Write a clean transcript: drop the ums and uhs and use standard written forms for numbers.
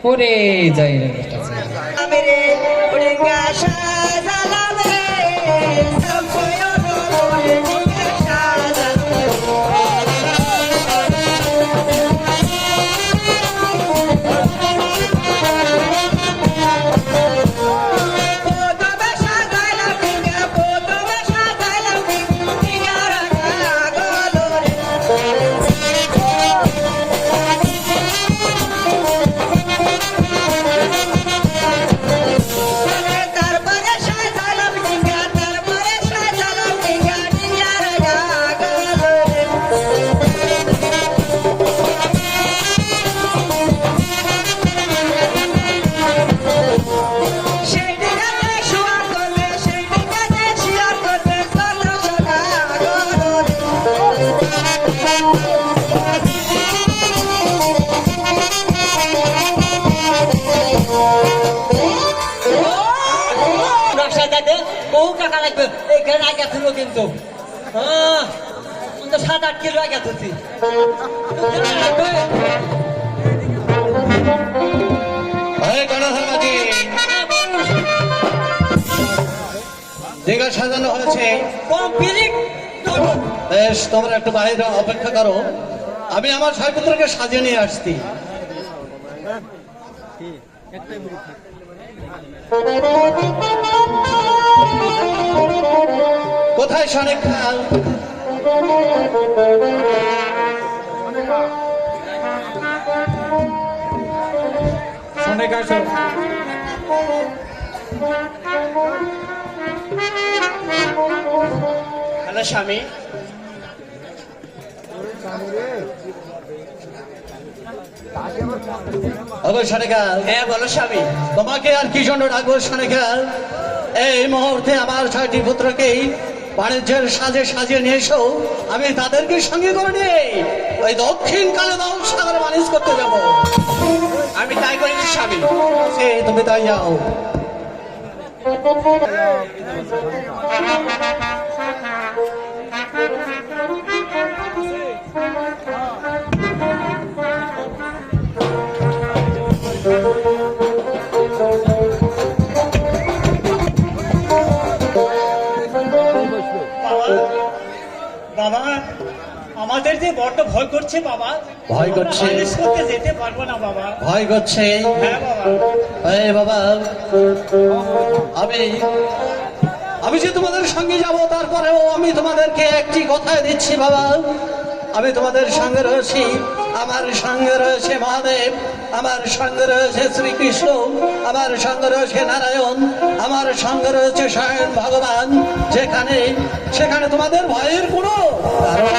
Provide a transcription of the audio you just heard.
ওরে যাই রে আমেরে ওরে গাশা জালালে সব কোয়ো ওরে গাশা জালালে পোতো বেশা গাইলা পিঙ্গা পোতো বেশা গাইলা পিঙ্গা রাগা গলোরে তারপরে সাজালাম ডিঙ্গা তারপরে সাজালাম ডিঙ্গা ডিঙ্গা রাগা গলোরে সেই ডিঙ্গাতে শুয়া করবে সেই ডিঙ্গাতে শুয়া করবে কত সোনা গলোরে নকশা দাদা বহু টাকা লাগবে এইখানে আগে তুলো কিন্তু তো 7-8 কিলো আগে তুলছি দীঘা সাজানো হয়েছে। কমপ্লিট বেশ, তোমরা একটু বাইরে অপেক্ষা করো, আমি আমার ছয়পুত্রকে সাজিয়ে নিয়ে আসছি। কোথায় শানেক খাল? শোনে কাশো হ্যালো স্বামী, শানেকাল। হ্যাঁ বলো স্বামী তোমাকে আর কি জন্য ডাকবো শানেকাল? এই মুহূর্তে আমার 6টি পুত্রকেই বাণিজ্যের সাজে সাজিয়ে নিয়ে এসো, আমি তাদেরকে সঙ্গে করে নিয়ে ওই দক্ষিণ কালে সাগরে বাণিজ্য করতে যাবো। আমি তাই করেছি স্বামী সে তুমি তাই যাও। বাবা আমাদের যে বড্ড ভয় করছে বাবা, ভয় করছে? আমরা বালিশ করতে যেতে পারবো না বাবা। ভয় করছে? হ্যাঁ বাবা। এই বাবা, আমি যে তোমাদের সঙ্গে যাব, তারপরেও আমি তোমাদেরকে একটি কথা দিচ্ছি বাবা, আমি তোমাদের সঙ্গে রয়েছি। আমার সঙ্গে রয়েছে মহাদেব, আমার সঙ্গে রয়েছে শ্রীকৃষ্ণ, আমার সঙ্গে রয়েছে নারায়ণ, আমার সঙ্গে রয়েছে স্বয়ং ভগবান। সেখানে তোমাদের ভয়ের কোনো কারণ